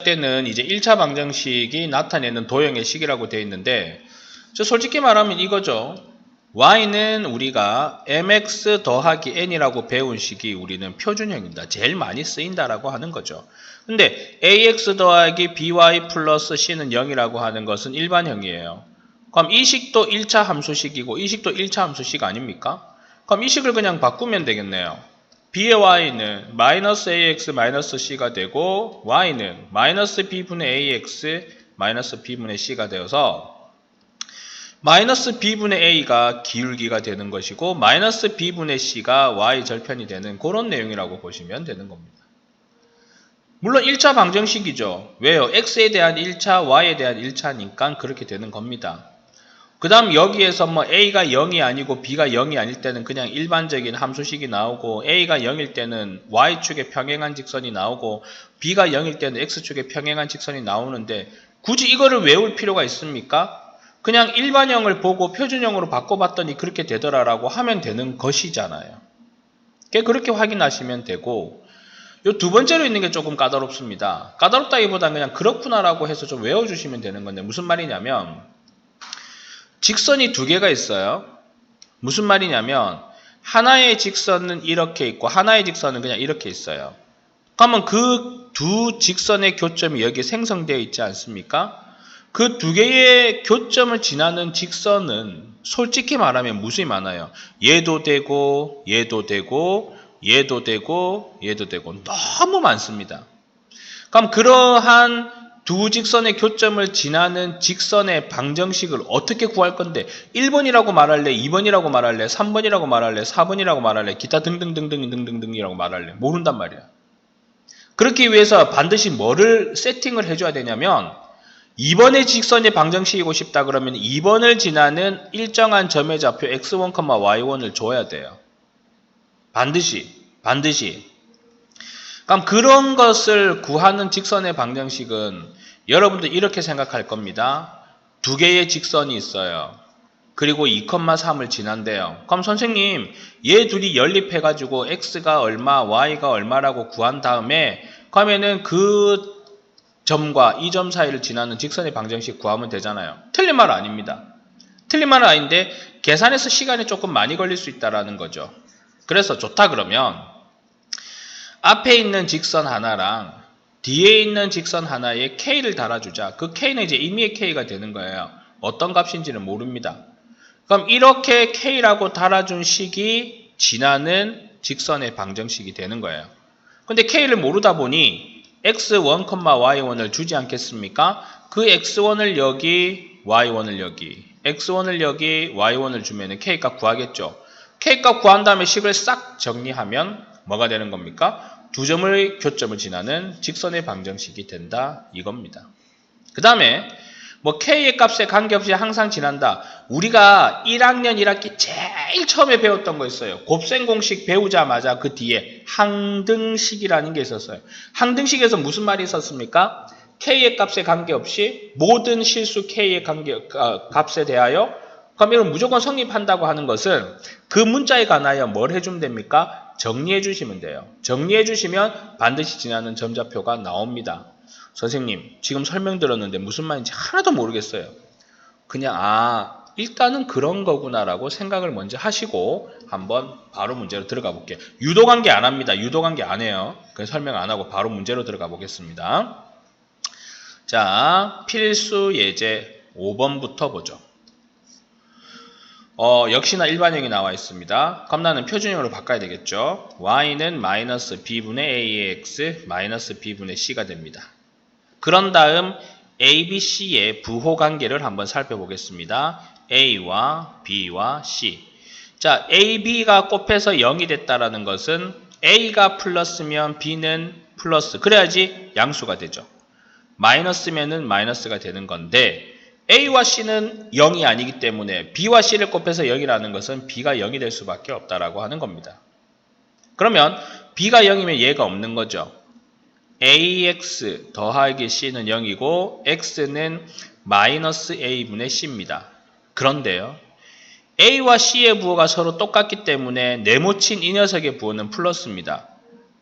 때는 이제 1차 방정식이 나타내는 도형의 식이라고 되어 있는데, 솔직히 말하면 이거죠. y는 우리가 mx 더하기 n이라고 배운 식이 우리는 표준형입니다. 제일 많이 쓰인다라고 하는 거죠. 근데 ax 더하기 by 플러스 c는 0이라고 하는 것은 일반형이에요. 그럼 이 식도 1차 함수식이고 이 식도 1차 함수식 아닙니까? 그럼 이 식을 그냥 바꾸면 되겠네요. b의 y는 마이너스 ax 마이너스 c가 되고 y는 마이너스 b분의 ax 마이너스 b분의 c가 되어서 마이너스 b분의 a가 기울기가 되는 것이고 마이너스 b분의 c가 y 절편이 되는 그런 내용이라고 보시면 되는 겁니다. 물론 1차 방정식이죠. 왜요? x에 대한 1차, y에 대한 1차니까 그렇게 되는 겁니다. 그 다음 여기에서 뭐 a가 0이 아니고 b가 0이 아닐 때는 그냥 일반적인 함수식이 나오고 a가 0일 때는 y축에 평행한 직선이 나오고 b가 0일 때는 x축에 평행한 직선이 나오는데 굳이 이거를 외울 필요가 있습니까? 그냥 일반형을 보고 표준형으로 바꿔봤더니 그렇게 되더라라고 하면 되는 것이잖아요. 그렇게 확인하시면 되고, 요 두 번째로 있는 게 조금 까다롭습니다. 까다롭다기보다는 그냥 그렇구나라고 해서 좀 외워주시면 되는 건데 무슨 말이냐면 직선이 두 개가 있어요. 무슨 말이냐면 하나의 직선은 이렇게 있고 하나의 직선은 그냥 이렇게 있어요. 그러면 그 두 직선의 교점이 여기에 생성되어 있지 않습니까? 그 두 개의 교점을 지나는 직선은 솔직히 말하면 무수히 많아요. 얘도 되고 얘도 되고 얘도 되고 얘도 되고 너무 많습니다. 그럼 그러한 두 직선의 교점을 지나는 직선의 방정식을 어떻게 구할 건데 1번이라고 말할래? 2번이라고 말할래? 3번이라고 말할래? 4번이라고 말할래? 기타 등등등등이라고 말할래? 모른단 말이야. 그렇기 위해서 반드시 뭐를 세팅을 해줘야 되냐면 2번의 직선의 방정식이고 싶다 그러면 2번을 지나는 일정한 점의 좌표 x1, y1을 줘야 돼요. 반드시. 그럼 그런 것을 구하는 직선의 방정식은 여러분들 이렇게 생각할 겁니다. 두 개의 직선이 있어요. 그리고 2,3을 지난대요. 그럼 선생님 얘 둘이 연립해가지고 x가 얼마, y가 얼마라고 구한 다음에 그러면은 그 점과 이 점 사이를 지나는 직선의 방정식 구하면 되잖아요. 틀린 말은 아닙니다. 틀린 말은 아닌데 계산해서 시간이 조금 많이 걸릴 수 있다는 거죠. 그래서 좋다 그러면 앞에 있는 직선 하나랑 뒤에 있는 직선 하나에 K를 달아주자. 그 K는 이제 임의의 K가 되는 거예요. 어떤 값인지는 모릅니다. 그럼 이렇게 K라고 달아준 식이 지나는 직선의 방정식이 되는 거예요. 근데 K를 모르다 보니 x1, y1을 주지 않겠습니까? 그 x1을 여기, y1을 여기, x1을 여기, y1을 주면 K값 구하겠죠. K값 구한 다음에 식을 싹 정리하면 뭐가 되는 겁니까? 두 점의 교점을 지나는 직선의 방정식이 된다 이겁니다. 그 다음에 뭐 K의 값에 관계없이 항상 지난다. 우리가 1학년 1학기 제일 처음에 배웠던 거 있어요. 곱셈 공식 배우자마자 그 뒤에 항등식이라는 게 있었어요. 항등식에서 무슨 말이 있었습니까? K의 값에 관계없이 모든 실수 K의 값에 대하여 그럼 이건 무조건 성립한다고 하는 것은 그 문자에 관하여 뭘 해주면 됩니까? 정리해 주시면 돼요. 정리해 주시면 반드시 지나는 점좌표가 나옵니다. 선생님 지금 설명 들었는데 무슨 말인지 하나도 모르겠어요. 그냥 일단은 그런 거구나라고 생각을 먼저 하시고 한번 바로 문제로 들어가 볼게요. 유도관계 안 합니다. 유도관계 안 해요. 그래서 설명 안 하고 바로 문제로 들어가 보겠습니다. 자, 필수 예제 5번부터 보죠. 역시나 일반형이 나와 있습니다. 그럼 나는 표준형으로 바꿔야 되겠죠. y는 마이너스 b분의 ax 마이너스 b분의 c가 됩니다. 그런 다음 A, B, C의 부호 관계를 한번 살펴보겠습니다. A와 B와 C. 자, A, B가 곱해서 0이 됐다라는 것은 A가 플러스면 B는 플러스. 그래야지 양수가 되죠. 마이너스면은 마이너스가 되는 건데 A와 C는 0이 아니기 때문에 B와 C를 곱해서 0이라는 것은 B가 0이 될 수밖에 없다라고 하는 겁니다. 그러면 B가 0이면 얘가 없는 거죠. ax 더하기 c는 0이고 x는 마이너스 a분의 c입니다. 그런데요. a와 c의 부호가 서로 똑같기 때문에 네모친 이 녀석의 부호는 플러스입니다.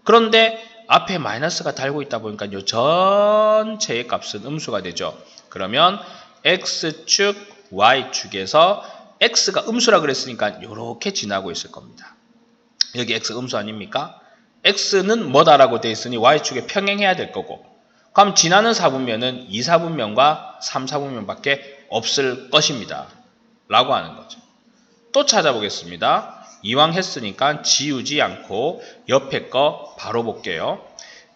그런데 앞에 마이너스가 달고 있다 보니까 요 전체의 값은 음수가 되죠. 그러면 x축, y축에서 x가 음수라 그랬으니까 이렇게 지나고 있을 겁니다. 여기 x 음수 아닙니까? x는 뭐다라고 되어 있으니 y축에 평행해야 될 거고, 그럼 지나는 4분면은 2, 4분면과 3, 4분면밖에 없을 것입니다. 라고 하는 거죠. 또 찾아보겠습니다. 이왕 했으니까 지우지 않고 옆에 거 바로 볼게요.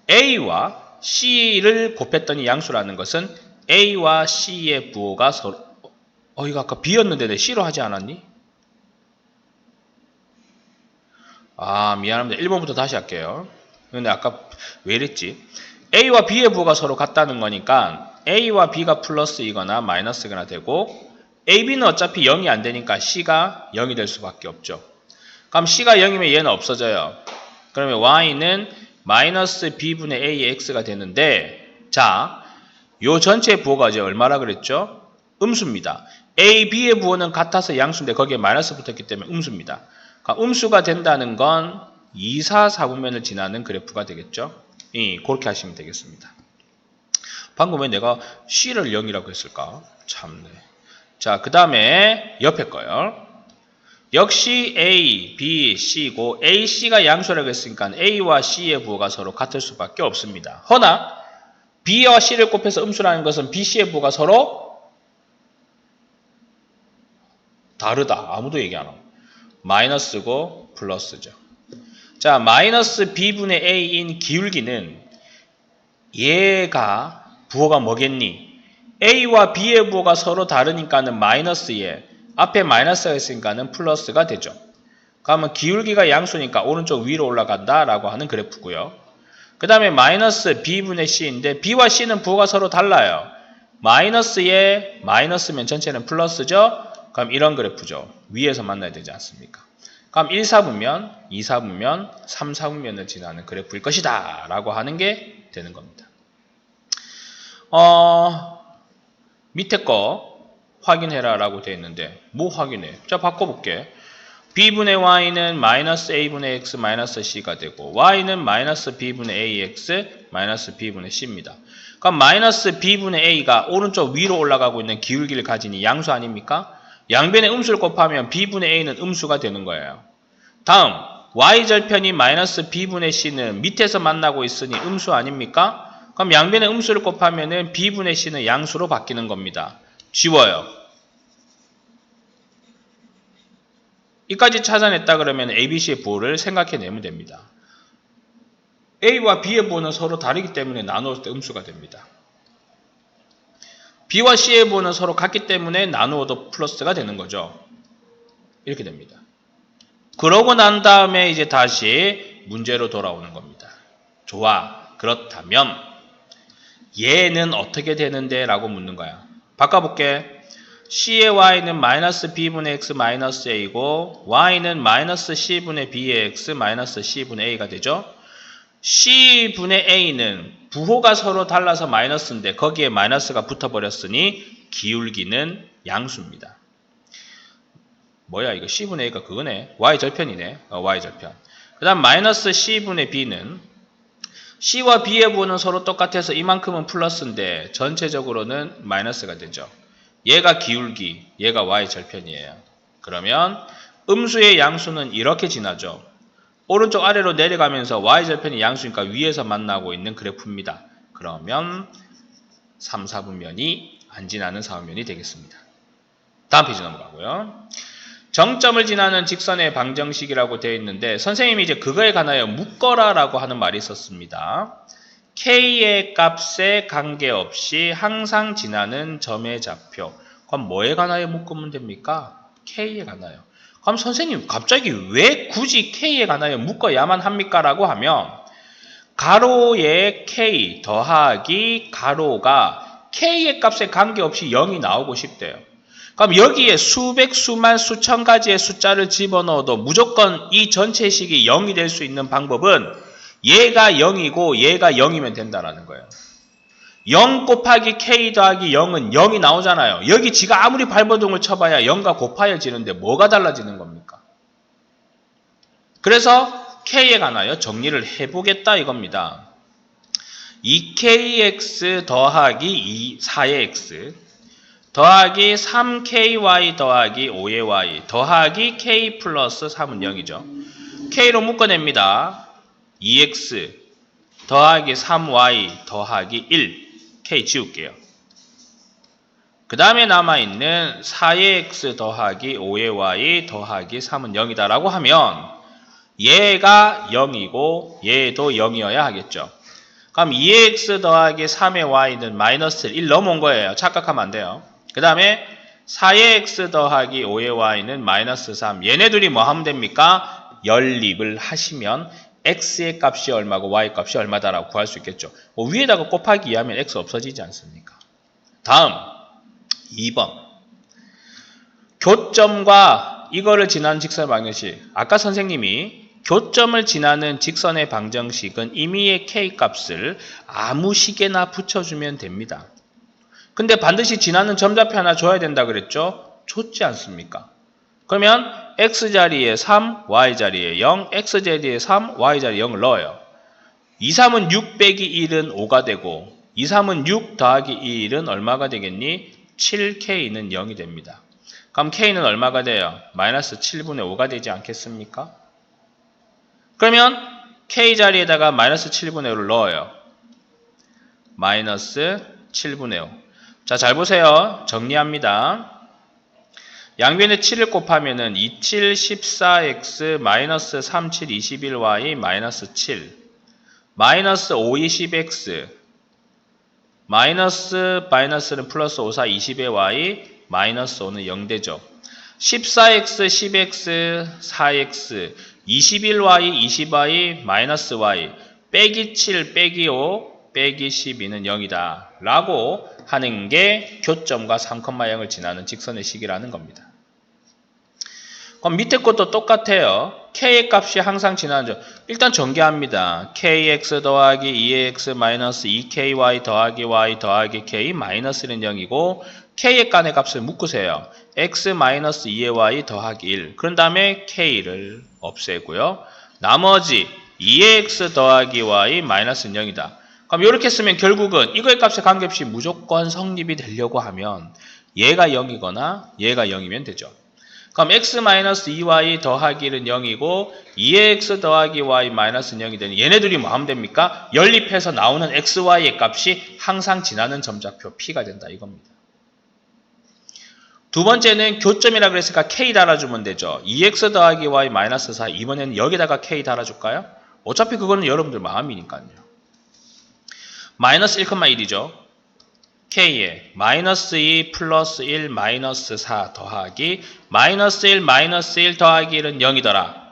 A와 C를 곱했더니 양수라는 것은 A와 C의 부호가 서로, 이거 아까 B였는데 내 C로 하지 않았니? 미안합니다. 1번부터 다시 할게요. 근데 아까 왜 이랬지? A와 B의 부호가 서로 같다는 거니까 A와 B가 플러스이거나 마이너스거나 되고, AB는 어차피 0이 안 되니까 C가 0이 될 수밖에 없죠. 그럼 C가 0이면 얘는 없어져요. 그러면 Y는 마이너스 B분의 A의 X가 되는데, 자, 요 전체의 부호가 이제 얼마라 그랬죠? 음수입니다. A, B의 부호는 같아서 양수인데 거기에 마이너스 붙었기 때문에 음수입니다. 그러니까 음수가 된다는 건 2, 4, 4분면을 지나는 그래프가 되겠죠? 그렇게 하시면 되겠습니다. 방금 왜 내가 C를 0이라고 했을까? 참네. 자, 그 다음에 옆에 거요. 역시 A, B, C고 A, C가 양수라고 했으니까 A와 C의 부호가 서로 같을 수밖에 없습니다. 허나 B와 C를 곱해서 음수라는 것은 B, C의 부호가 서로 다르다. 아무도 얘기 안 하고. 마이너스고 플러스죠. 자, 마이너스 B분의 A인 기울기는 얘가 부호가 뭐겠니? A와 B의 부호가 서로 다르니까는 마이너스에 앞에 마이너스가 있으니까는 플러스가 되죠. 그러면 기울기가 양수니까 오른쪽 위로 올라간다라고 하는 그래프고요. 그 다음에 마이너스 B분의 C인데 B와 C는 부호가 서로 달라요. 마이너스에 마이너스면 전체는 플러스죠. 그럼 이런 그래프죠. 위에서 만나야 되지 않습니까? 그럼 1, 4분면, 2, 4분면, 3, 4분면을 지나는 그래프일 것이다 라고 하는 게 되는 겁니다. 밑에 거 확인해라 라고 되어 있는데 뭐 확인해? 자, 바꿔볼게. B분의 Y는 마이너스 A분의 X 마이너스 C가 되고 Y는 마이너스 B분의 AX 마이너스 B분의 C입니다. 그럼 마이너스 B분의 A가 오른쪽 위로 올라가고 있는 기울기를 가지니 양수 아닙니까? 양변의 음수를 곱하면 B분의 A는 음수가 되는 거예요. 다음 Y절편이 마이너스 B분의 C는 밑에서 만나고 있으니 음수 아닙니까? 그럼 양변의 음수를 곱하면 B분의 C는 양수로 바뀌는 겁니다. 지워요. 이까지 찾아냈다 그러면 ABC의 부호를 생각해내면 됩니다. A와 B의 부호는 서로 다르기 때문에 나누었을 때 음수가 됩니다. B와 C의 부호는 서로 같기 때문에 나누어도 플러스가 되는 거죠. 이렇게 됩니다. 그러고 난 다음에 이제 다시 문제로 돌아오는 겁니다. 좋아. 그렇다면 얘는 어떻게 되는데? 라고 묻는 거야. 바꿔볼게. C의 Y는 마이너스 B분의 X 마이너스 A고 Y는 마이너스 C분의 B의 X 마이너스 C분의 A가 되죠. C분의 A는 부호가 서로 달라서 마이너스인데 거기에 마이너스가 붙어버렸으니 기울기는 양수입니다. 뭐야 이거 C분의 A가 그거네. Y절편이네. Y절편. 그 다음 마이너스 C분의 B는 C와 B의 부호는 서로 똑같아서 이만큼은 플러스인데 전체적으로는 마이너스가 되죠. 얘가 기울기, 얘가 Y절편이에요. 그러면 음수의 양수는 이렇게 지나죠. 오른쪽 아래로 내려가면서 Y절편이 양수니까 위에서 만나고 있는 그래프입니다. 그러면 3, 4분면이 안 지나는 4분면이 되겠습니다. 다음 페이지 넘어가고요. 정점을 지나는 직선의 방정식이라고 되어 있는데 선생님이 이제 그거에 관하여 묶어라라고 하는 말이 있었습니다. K의 값에 관계없이 항상 지나는 점의 좌표. 그럼 뭐에 관하여 묶으면 됩니까? K에 관하여. 그럼 선생님 갑자기 왜 굳이 K에 관하여 묶어야만 합니까? 라고 하면 가로의 K 더하기 가로가 K의 값에 관계없이 0이 나오고 싶대요. 그럼 여기에 수백, 수만, 수천 가지의 숫자를 집어넣어도 무조건 이 전체식이 0이 될 수 있는 방법은 얘가 0이고 얘가 0이면 된다라는 거예요. 0 곱하기 K 더하기 0은 0이 나오잖아요. 여기 지가 아무리 발버둥을 쳐봐야 0과 곱하여지는데 뭐가 달라지는 겁니까? 그래서 k에 관하여 정리를 해보겠다 이겁니다. 2kx 더하기 4의 x 더하기 3ky 더하기 5의 y 더하기 k 플러스 3은 0이죠. k로 묶어냅니다. 2x 더하기 3y 더하기 1 k 지울게요. 그 다음에 남아있는 4의 x 더하기 5의 y 더하기 3은 0이다 라고 하면 얘가 0이고 얘도 0이어야 하겠죠. 그럼 2의 x 더하기 3의 y는 마이너스 1 넘어온 거예요. 착각하면 안 돼요. 그 다음에 4의 x 더하기 5의 y는 마이너스 3. 얘네 둘이 뭐 하면 됩니까? 연립을 하시면 x의 값이 얼마고 y 값이 얼마다라고 구할 수 있겠죠. 뭐 위에다가 곱하기 2하면 x 없어지지 않습니까? 다음 2번 교점과 이거를 지나는 직선의 방정식. 아까 선생님이 교점을 지나는 직선의 방정식은 임의의 k 값을 아무 식에나 붙여주면 됩니다. 근데 반드시 지나는 점좌표 하나 줘야 된다 그랬죠? 줬지 않습니까? 그러면 x자리에 3, y자리에 0, x자리에 3, y자리에 0을 넣어요. 2, 3은 6 빼기 1은 5가 되고 2, 3은 6 더하기 1은 얼마가 되겠니? 7k는 0이 됩니다. 그럼 k는 얼마가 돼요? 마이너스 7분의 5가 되지 않겠습니까? 그러면 k 자리에다가 마이너스 7분의 5를 넣어요. 마이너스 7분의 5. 자, 잘 보세요. 정리합니다. 양변에 7을 곱하면은 27, 14x, 마이너스 37, 21y, 마이너스 7, 마이너스 5, 20x, 마이너스는 플러스 5, 4, 20의 y, 마이너스 5는 0 되죠. 14x, 10x, 4x, 21y, 20y, 마이너스 y, 빼기 7, 빼기 5, 빼기 12는 0이다. 라고 하는 게 교점과 3,0을 지나는 직선의 식이라는 겁니다. 그럼 밑에 것도 똑같아요. k의 값이 항상 지나는 점. 일단 전개합니다. kx 더하기 2x 마이너스 2ky 더하기 y 더하기 k 마이너스는 0이고 k의 간의 값을 묶으세요. x 마이너스 2의 y 더하기 1. 그런 다음에 k를 없애고요. 나머지 2의 x 더하기 y 마이너스는 0이다. 그럼 이렇게 쓰면 결국은 이거의 값의 관계없이 무조건 성립이 되려고 하면 얘가 0이거나 얘가 0이면 되죠. 그럼 x-2y 더하기 1은 0이고 2x 더하기 y 마이너스 0이 되니 얘네들이 뭐 하면 됩니까? 연립해서 나오는 xy의 값이 항상 지나는 점좌표 p가 된다 이겁니다. 두 번째는 교점이라 그랬으니까 k 달아주면 되죠. 2x 더하기 y 마이너스 4 이번에는 여기다가 k 달아줄까요? 어차피 그거는 여러분들 마음이니까요. 마이너스 1,1이죠. k에 마이너스 2 플러스 1 마이너스 4 더하기 마이너스 1 마이너스 1 더하기 1은 0이더라.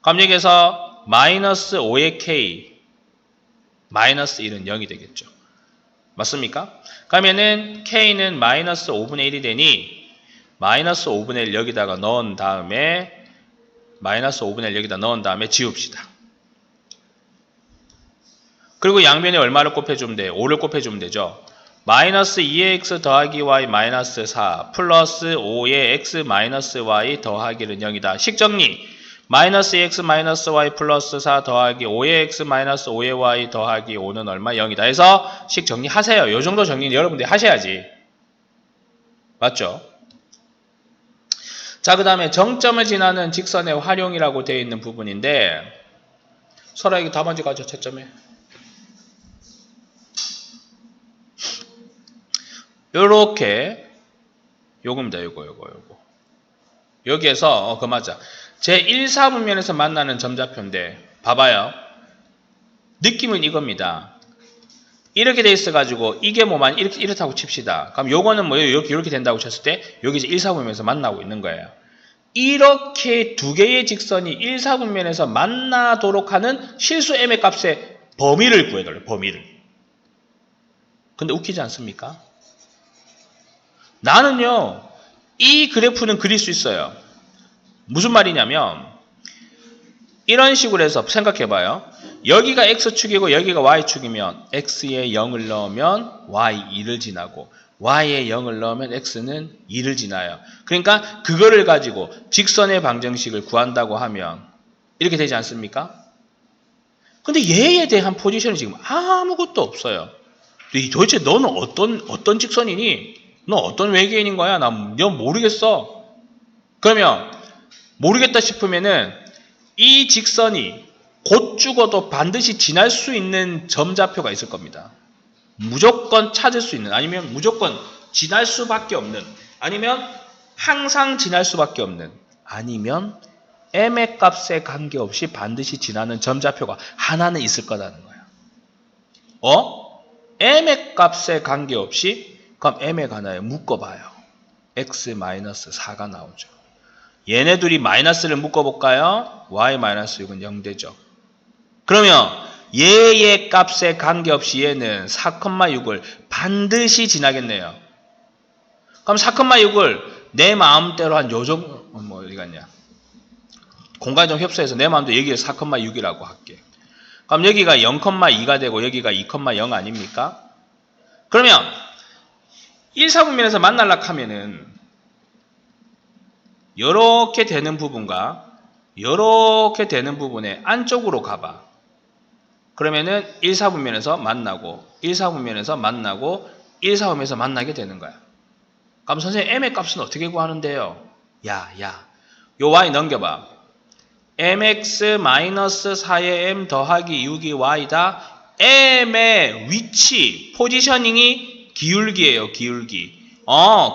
그럼 여기서 마이너스 5의 k 마이너스 1은 0이 되겠죠. 맞습니까? 그러면은 k는 마이너스 5분의 1이 되니 마이너스 5분의 1 여기다가 넣은 다음에 마이너스 5분의 1 여기다 넣은 다음에 지웁시다. 그리고 양변에 얼마를 곱해주면 돼요? 5를 곱해주면 되죠. 마이너스 2의 x 더하기 y 마이너스 4 플러스 5의 x 마이너스 y 더하기는 0이다. 식정리. 마이너스 2x 마이너스 y 플러스 4 더하기 5의 x 마이너스 5의 y 더하기 5는 얼마? 0이다. 해서 식 정리하세요. 요 정도 정리는 여러분들이 하셔야지. 맞죠? 자, 그 다음에 정점을 지나는 직선의 활용이라고 되어 있는 부분인데 설아에게 답안지 가져 채점에. 요렇게 요겁니다. 요거. 여기에서 그 맞아. 제 1사분면에서 만나는 점좌표인데 봐봐요. 느낌은 이겁니다. 이렇게 돼 있어가지고 이게 뭐만 이렇다고 칩시다. 그럼 요거는 뭐예요? 이렇게 된다고 쳤을 때 여기 이제 1사분면에서 만나고 있는 거예요. 이렇게 두 개의 직선이 1사분면에서 만나도록 하는 실수 m의 값의 범위를 구해달래요. 범위를. 근데 웃기지 않습니까? 나는요, 이 그래프는 그릴 수 있어요. 무슨 말이냐면, 이런 식으로 해서 생각해봐요. 여기가 x축이고 여기가 y축이면 x에 0을 넣으면 y 2를 지나고 y에 0을 넣으면 x는 2를 지나요. 그러니까 그거를 가지고 직선의 방정식을 구한다고 하면 이렇게 되지 않습니까? 근데 얘에 대한 포지션이 지금 아무것도 없어요. 도대체 너는 어떤 직선이니? 너 어떤 외계인인 거야? 너 모르겠어. 그러면 모르겠다 싶으면은 이 직선이 곧 죽어도 반드시 지날 수 있는 점좌표가 있을 겁니다. 무조건 찾을 수 있는, 아니면 무조건 지날 수밖에 없는, 아니면 항상 지날 수밖에 없는, 아니면 m의 값에 관계없이 반드시 지나는 점좌표가 하나는 있을 거라는 거예요. m의 값에 관계없이, 그럼 m에 관하여 묶어봐요. x-4가 나오죠. 얘네 둘이 마이너스를 묶어볼까요? y-6은 0되죠. 그러면 얘의 값에 관계없이 얘는 4,6을 반드시 지나겠네요. 그럼 4,6을 내 마음대로 한 요정, 어디 갔냐? 공간적 협소해서 내 마음대로 여기를 4,6이라고 할게. 그럼 여기가 0,2가 되고 여기가 2,0 아닙니까? 그러면 1, 4분면에서 만날라 하면은 이렇게 되는 부분과 이렇게 되는 부분의 안쪽으로 가봐. 그러면은 1, 4분면에서 만나고 1, 4분면에서 만나고 1, 4분면에서 만나게 되는 거야. 그럼 선생님 m의 값은 어떻게 구하는데요? 야, 요 y 넘겨봐. mx-4의 m 더하기 6이 y다. m의 위치, 포지셔닝이 기울기예요, 기울기.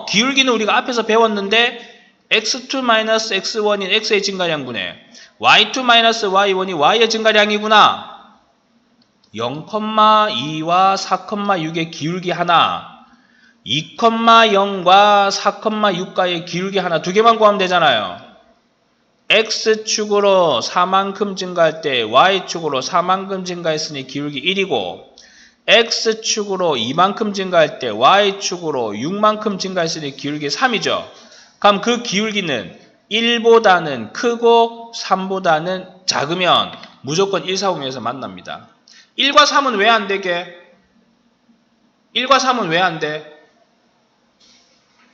기울기는 우리가 앞에서 배웠는데 x2-x1인 x의 증가량분에 y2-y1이 y의 증가량이구나. 0,2와 4,6의 기울기 하나, 2,0과 4,6과의 기울기 하나, 두 개만 구하면 되잖아요. x축으로 4만큼 증가할 때 y축으로 4만큼 증가했으니 기울기 1이고, x축으로 2만큼 증가할 때 y축으로 6만큼 증가했으니 기울기 3이죠. 그럼 그 기울기는 1보다는 크고 3보다는 작으면 무조건 1, 4분면에서 만납니다. 1과 3은 왜 안 되게? 1과 3은 왜 안 돼?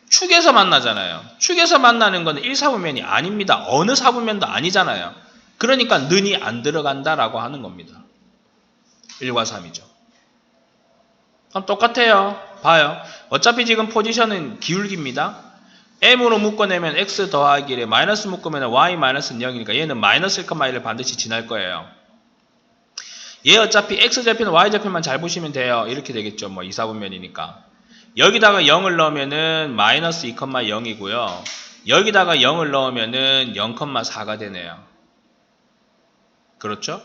축에서 만나잖아요. 축에서 만나는 건 1, 4분면이 아닙니다. 어느 4분면도 아니잖아요. 그러니까 는이 안 들어간다라고 하는 겁니다. 1과 3이죠. 그럼 똑같아요. 봐요. 어차피 지금 포지션은 기울기입니다. m으로 묶어내면 x 더하기 1에 마이너스 묶으면 y-는 0이니까 얘는 마이너스 1,1을 반드시 지날 거예요. 얘 어차피 x좌표는 y좌표만 잘 보시면 돼요. 이렇게 되겠죠. 2, 4분면이니까. 여기다가 0을 넣으면은 마이너스 2,0이고요. 여기다가 0을 넣으면은 0,4가 되네요. 그렇죠?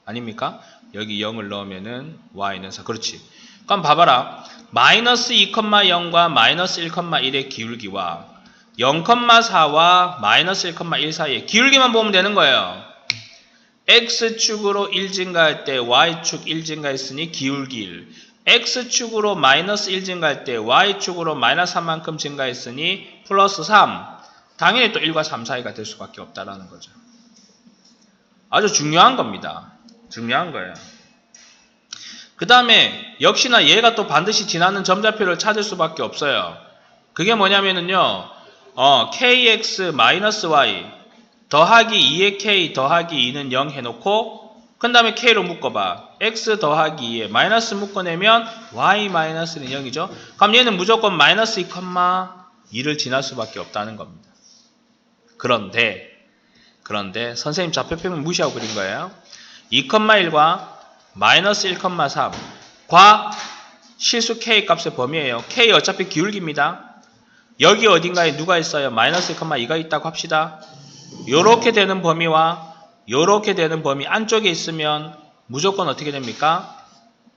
아닙니까? 여기 0을 넣으면은 y는 4. 그렇지. 그럼 봐봐라. 마이너스 2,0과 마이너스 1,1의 기울기와 0,4와 마이너스 1,1 사이의 기울기만 보면 되는 거예요. x축으로 1 증가할 때 y축 1 증가했으니 기울기 1. x축으로 마이너스 1 증가할 때 y축으로 마이너스 3만큼 증가했으니 플러스 3. 당연히 또 1과 3 사이가 될 수밖에 없다라는 거죠. 아주 중요한 겁니다. 중요한 거예요. 그 다음에 역시나 얘가 또 반드시 지나는 점좌표를 찾을 수밖에 없어요. 그게 뭐냐면은요. kx-y 더하기 2의 k 더하기 2는 0 해놓고 그 다음에 k로 묶어봐. x 더하기 2에 마이너스 묶어내면 y-는 0이죠. 그럼 얘는 무조건 마이너스 2,2를 지날 수밖에 없다는 겁니다. 그런데 선생님 좌표표면 무시하고 그린 거예요. 2,1과 마이너스 1,3 과 실수 k 값의 범위예요. k 어차피 기울기입니다. 여기 어딘가에 누가 있어요? 마이너스 1,2가 있다고 합시다. 요렇게 되는 범위와 요렇게 되는 범위 안쪽에 있으면 무조건 어떻게 됩니까?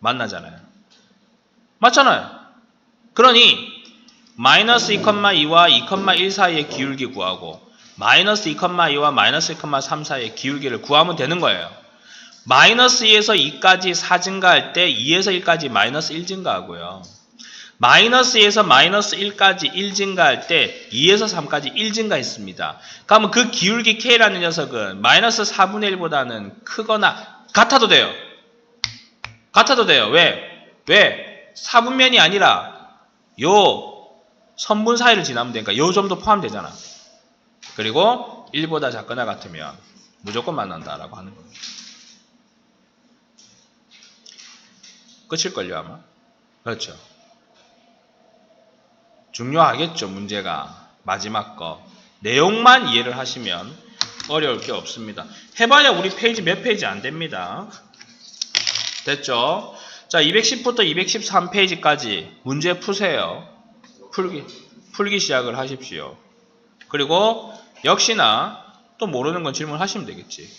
만나잖아요. 맞잖아요. 그러니 마이너스 2,2와 2,1 사이의 기울기 구하고 마이너스 2,2와 마이너스 1,3 사이의 기울기를 구하면 되는 거예요. 마이너스 2에서 2까지 4 증가할 때 2에서 1까지 마이너스 1 증가하고요. 마이너스 2에서 마이너스 1까지 1 증가할 때 2에서 3까지 1 증가했습니다. 그러면 그 기울기 K라는 녀석은 마이너스 4분의 1보다는 크거나 같아도 돼요. 같아도 돼요. 왜? 4분면이 아니라 요 선분 사이를 지나면 되니까 요 점도 포함되잖아. 그리고 1보다 작거나 같으면 무조건 만난다라고 하는 겁니다. 끝일걸요 아마. 그렇죠. 중요하겠죠 문제가. 마지막 거. 내용만 이해를 하시면 어려울 게 없습니다. 해봐야 우리 페이지 몇 페이지 안 됩니다. 됐죠? 자, 210부터 213페이지까지 문제 푸세요. 풀기 시작을 하십시오. 그리고 역시나 또 모르는 건 질문하시면 되겠지.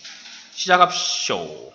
시작합시오.